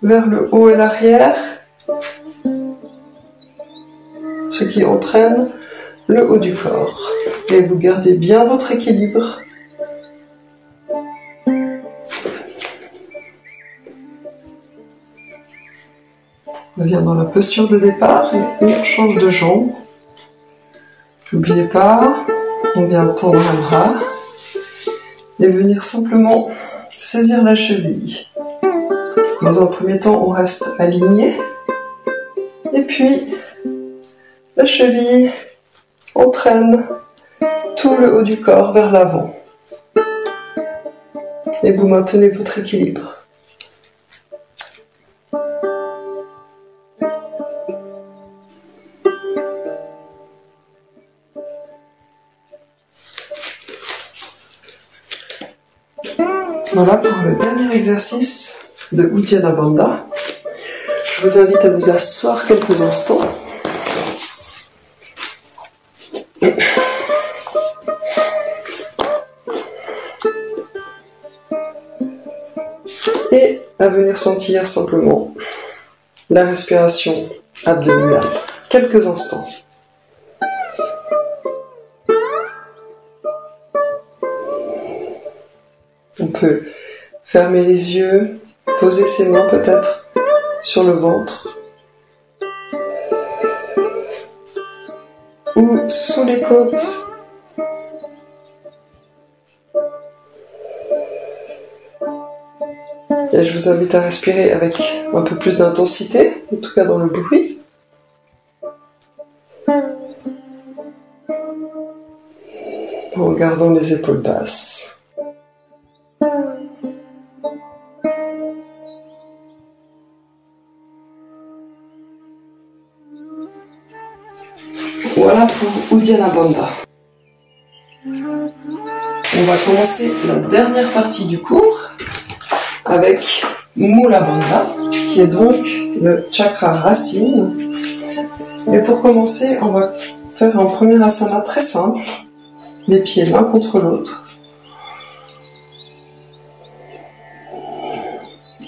vers le haut et l'arrière, ce qui entraîne le haut du corps. Et vous gardez bien votre équilibre. On revient dans la posture de départ et on change de jambe. N'oubliez pas, on vient tendre un bras et venir simplement saisir la cheville. Dans un premier temps, on reste aligné. Et puis, la cheville entraîne tout le haut du corps vers l'avant. Et vous maintenez votre équilibre. Voilà pour le dernier exercice de Uddiyana Bandha. Je vous invite à vous asseoir quelques instants. Et à venir sentir simplement la respiration abdominale. Quelques instants. On peut fermer les yeux, poser ses mains peut-être sur le ventre ou sous les côtes. Et je vous invite à respirer avec un peu plus d'intensité, en tout cas dans le bruit. En gardant les épaules basses. Voilà pour Uddiyana Bandha. On va commencer la dernière partie du cours avec Mula Bandha, qui est donc le chakra racine. Et pour commencer, on va faire un premier asana très simple, les pieds l'un contre l'autre.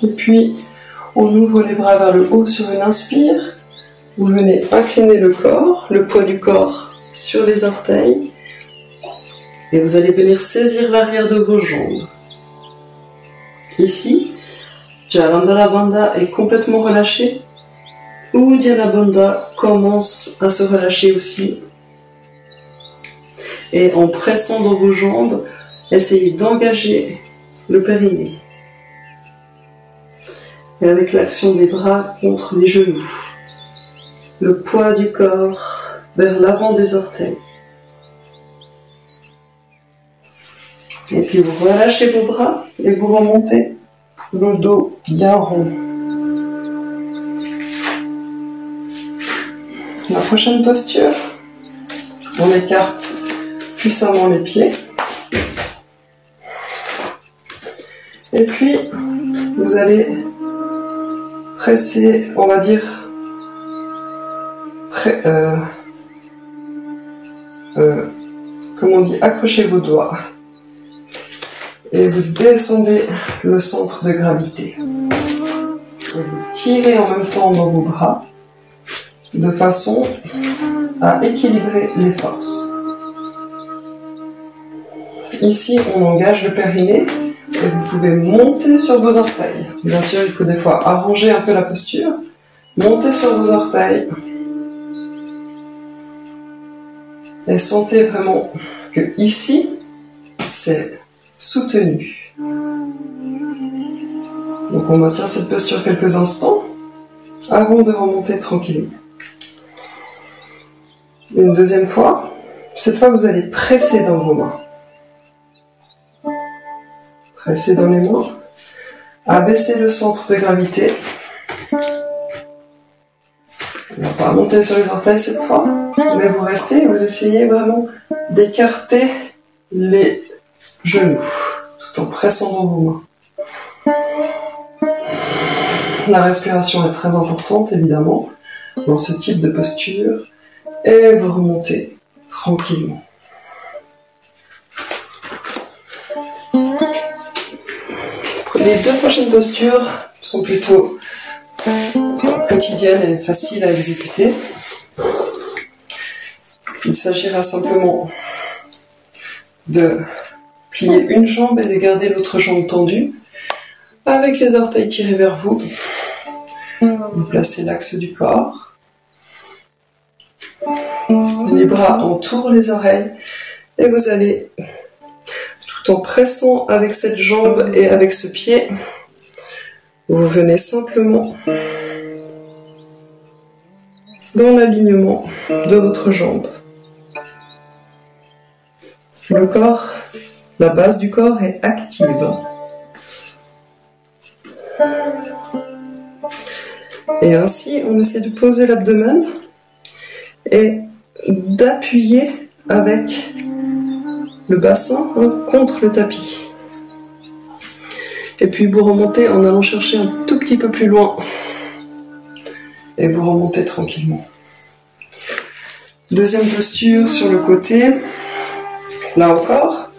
Et puis, on ouvre les bras vers le haut sur une inspire. Vous venez incliner le corps, le poids du corps sur les orteils. Et vous allez venir saisir l'arrière de vos jambes. Ici, Jalandhara Bandha est complètement relâché. Uddiyana Bandha commence à se relâcher aussi. Et en pressant dans vos jambes, essayez d'engager le périnée. Et avec l'action des bras contre les genoux. Le poids du corps vers l'avant des orteils. Et puis vous relâchez vos bras et vous remontez le dos bien rond. La prochaine posture, on écarte puissamment les pieds. Et puis vous allez presser, on va dire, comme on dit, accrochez vos doigts et vous descendez le centre de gravité. Et vous tirez en même temps dans vos bras de façon à équilibrer les forces. Ici, on engage le périnée et vous pouvez monter sur vos orteils. Bien sûr, il faut des fois arranger un peu la posture, Montez sur vos orteils. Et sentez vraiment que ici, c'est soutenu. Donc on maintient cette posture quelques instants avant de remonter tranquillement. Une deuxième fois, cette fois vous allez presser dans vos mains. Pressez dans les mains. Abaissez le centre de gravité. On ne va pas monter sur les orteils cette fois, mais vous restez et vous essayez vraiment d'écarter les genoux tout en pressant dans vos mains. La respiration est très importante évidemment dans ce type de posture et vous remontez tranquillement. Les deux prochaines postures sont plutôt quotidiennes et faciles à exécuter. Il s'agira simplement de plier une jambe et de garder l'autre jambe tendue avec les orteils tirés vers vous. Vous placez l'axe du corps. Les bras entourent les oreilles et vous allez, tout en pressant avec cette jambe et avec ce pied, vous venez simplement dans l'alignement de votre jambe. Le corps, la base du corps est active. Et ainsi, on essaie de poser l'abdomen et d'appuyer avec le bassin contre le tapis. Et puis vous remontez en allant chercher un tout petit peu plus loin. Et vous remontez tranquillement. Deuxième posture sur le côté. Là encore,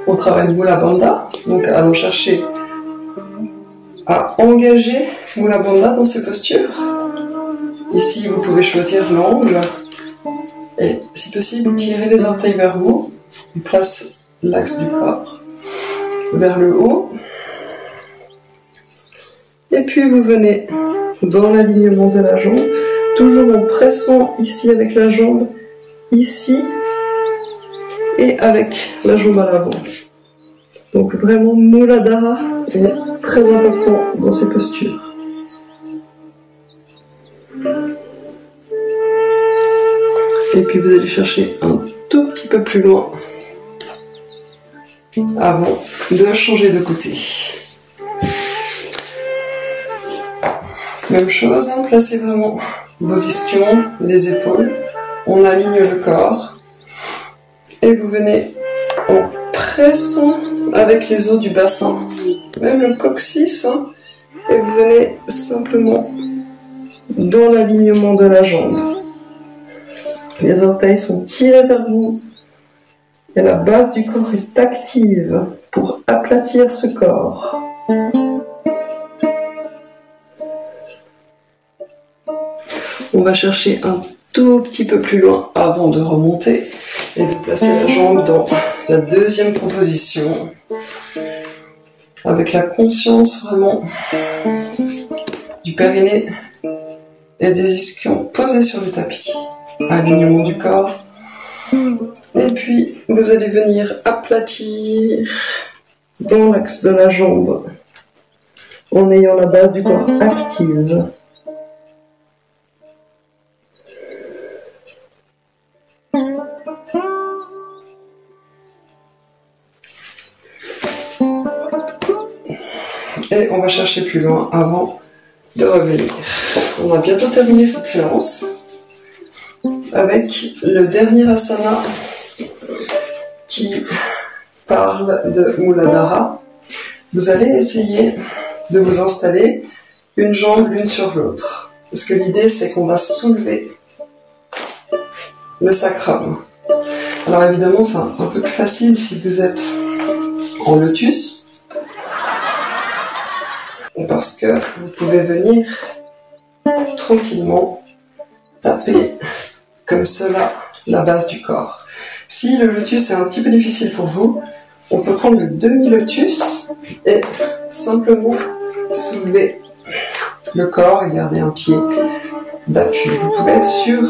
on travaille Mula Bandha. Donc allons chercher à engager Mula Bandha dans ces postures. Ici, vous pouvez choisir l'angle. Et si possible, tirez les orteils vers vous. On place l'axe du corps vers le haut. Et puis vous venez dans l'alignement de la jambe, toujours en pressant ici avec la jambe, ici, et avec la jambe à l'avant. Donc vraiment, Muladhara est très important dans ces postures. Et puis vous allez chercher un tout petit peu plus loin avant de changer de côté. Même chose, placez vraiment vos ischions, les épaules, on aligne le corps et vous venez en pressant avec les os du bassin, même le coccyx, et vous venez simplement dans l'alignement de la jambe. Les orteils sont tirés vers vous et la base du corps est active pour aplatir ce corps. On va chercher un tout petit peu plus loin avant de remonter et de placer la jambe dans la deuxième proposition avec la conscience vraiment du périnée et des ischions posés sur le tapis. Alignement du corps. Et puis vous allez venir aplatir dans l'axe de la jambe en ayant la base du corps active. Et on va chercher plus loin avant de revenir. On a bientôt terminé cette séance avec le dernier asana qui parle de Muladhara. Vous allez essayer de vous installer une jambe l'une sur l'autre. Parce que l'idée c'est qu'on va soulever le sacrum. Alors évidemment c'est un peu plus facile si vous êtes en lotus. Parce que vous pouvez venir tranquillement taper comme cela la base du corps. Si le lotus est un petit peu difficile pour vous, on peut prendre le demi-lotus et simplement soulever le corps et garder un pied d'appui. Vous pouvez être sur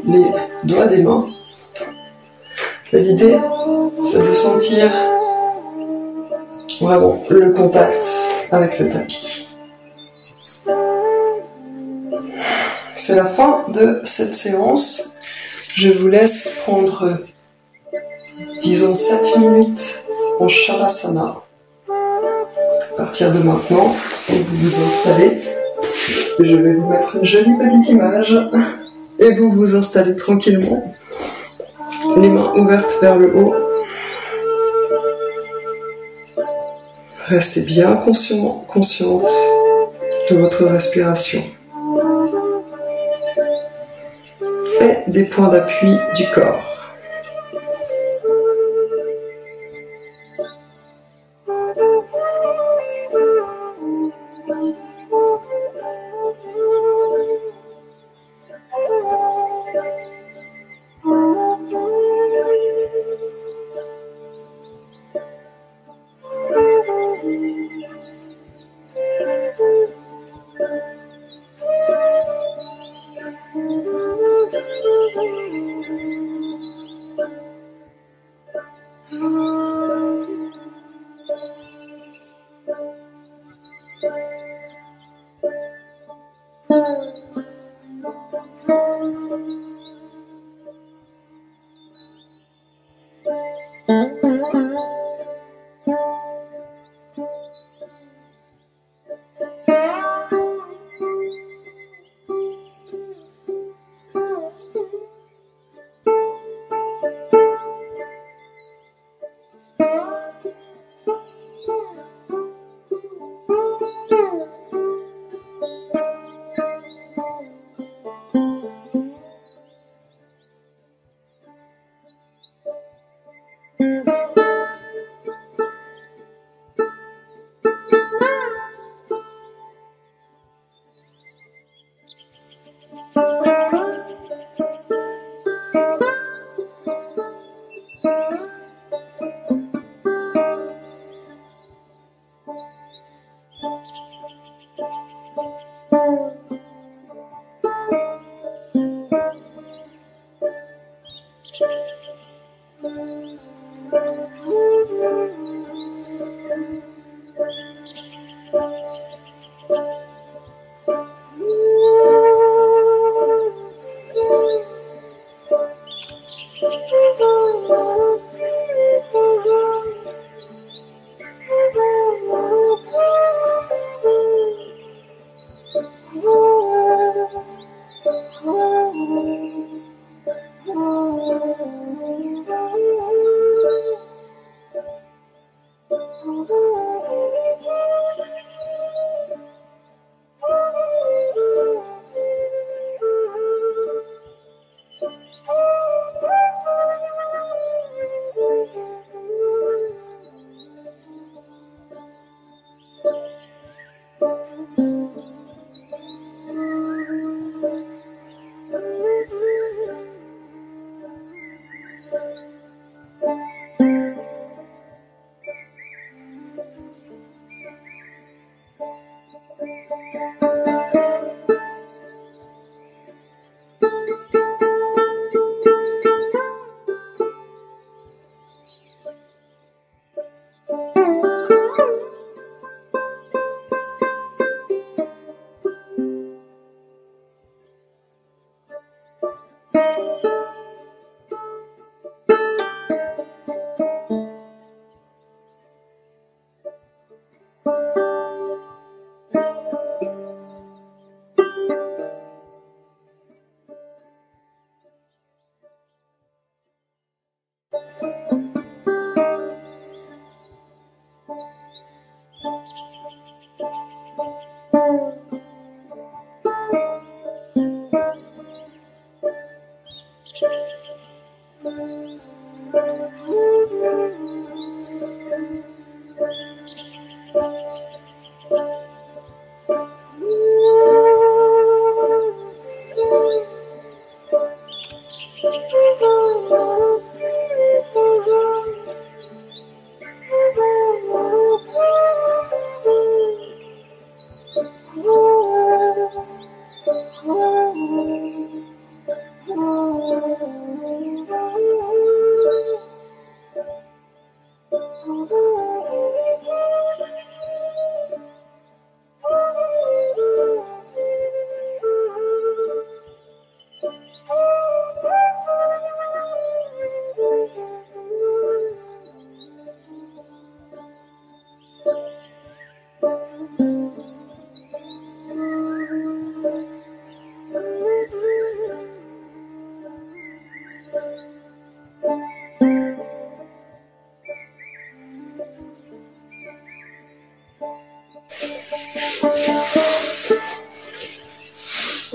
les doigts des mains. L'idée, c'est de sentir vraiment le contact avec le tapis. C'est la fin de cette séance. Je vous laisse prendre, disons, 7 minutes en Shavasana. À partir de maintenant, vous vous installez. Je vais vous mettre une jolie petite image et vous vous installez tranquillement. Les mains ouvertes vers le haut. Restez bien consciente de votre respiration et des points d'appui du corps.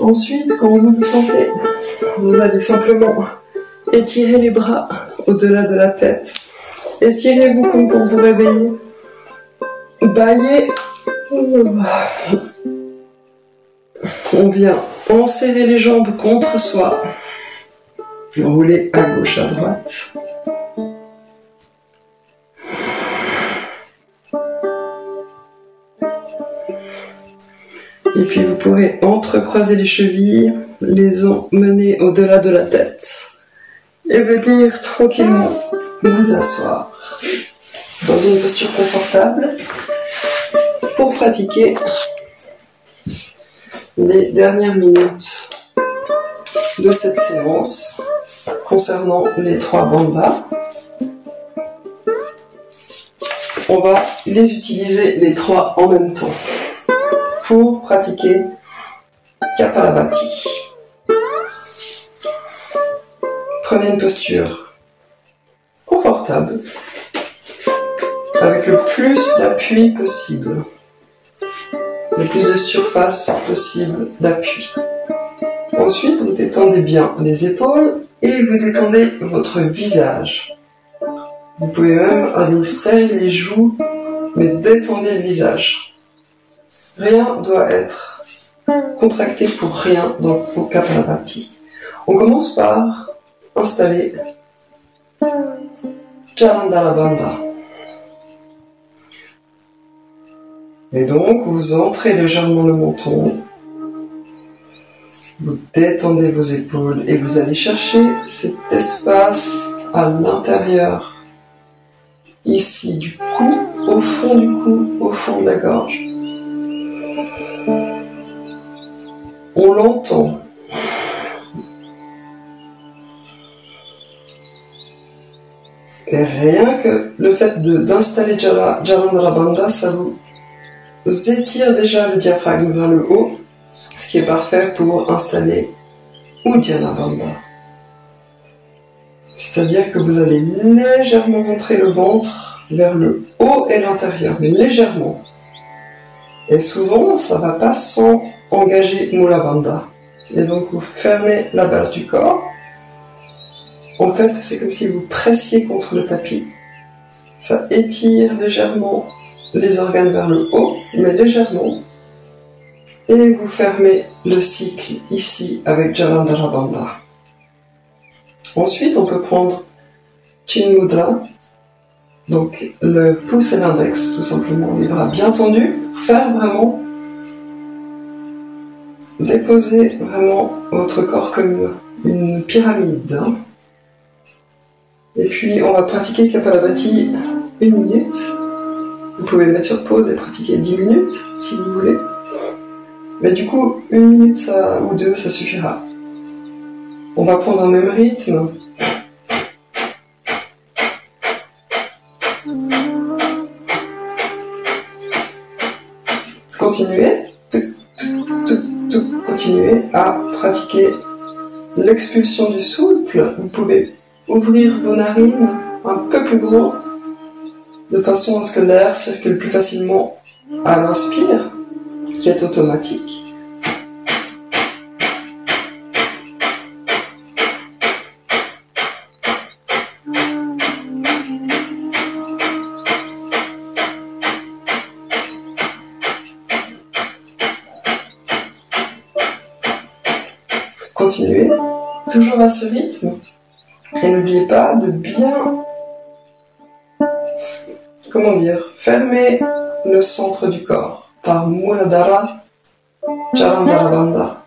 Ensuite, quand vous vous sentez, vous allez simplement étirer les bras au-delà de la tête. Étirez-vous comme pour vous réveiller. Baillez. On vient enserrer les jambes contre soi. Roulez à gauche, à droite. Et puis vous pourrez entrecroiser les chevilles, les emmener au-delà de la tête et venir tranquillement vous asseoir dans une posture confortable pour pratiquer les dernières minutes de cette séance concernant les 3 bandhas. On va les utiliser les 3 en même temps pour pratiquer Kapalabhati. Prenez une posture confortable avec le plus d'appui possible, le plus de surface possible d'appui. Ensuite, vous détendez bien les épaules et vous détendez votre visage. Vous pouvez même aller serrer les joues, mais détendez le visage. Rien ne doit être contracté pour rien dans le Kapalabhati. On commence par installer Jalandhara Bandha. Et donc, vous entrez légèrement le menton, vous détendez vos épaules et vous allez chercher cet espace à l'intérieur, ici du cou, au fond du cou, au fond de la gorge. On l'entend. Et rien que le fait d'installer Jalandhara Bandha, ça vous étire déjà le diaphragme vers le haut, ce qui est parfait pour installer Uddiyana Bandha. C'est-à-dire que vous allez légèrement montrer le ventre vers le haut et l'intérieur, mais légèrement. Et souvent, ça ne va pas sans engager Mula Bandha. Et donc, vous fermez la base du corps. En fait, c'est comme si vous pressiez contre le tapis. Ça étire légèrement les organes vers le haut, mais légèrement. Et vous fermez le cycle ici avec Jalandhara Bandha. Ensuite, on peut prendre Chin Mudra, donc le pouce et l'index, tout simplement, les bras bien tendus, pour faire vraiment déposer vraiment votre corps comme une pyramide. Et puis, on va pratiquer Kapalabhati 1 minute. Vous pouvez mettre sur pause et pratiquer 10 minutes, si vous voulez. Mais du coup, 1 minute ou 2, ça suffira. On va prendre un même rythme. Continuez à pratiquer l'expulsion du souffle. Vous pouvez ouvrir vos narines un peu plus gros, de façon à ce que l'air circule plus facilement à l'inspire, qui est automatique. Continuez, toujours à ce rythme, et n'oubliez pas de bien, fermer le centre du corps par Muladhara Jalandhara Bandha.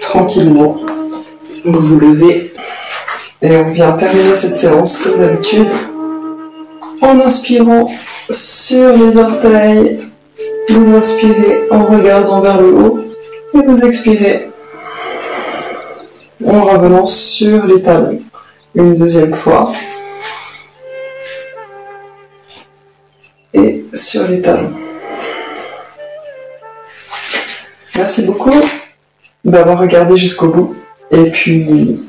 Tranquillement, vous vous levez et on vient terminer cette séance comme d'habitude en inspirant sur les orteils, vous inspirez en regardant vers le haut et vous expirez en revenant sur les talons une deuxième fois et sur les talons. Merci beaucoup d'avoir regardé jusqu'au bout et puis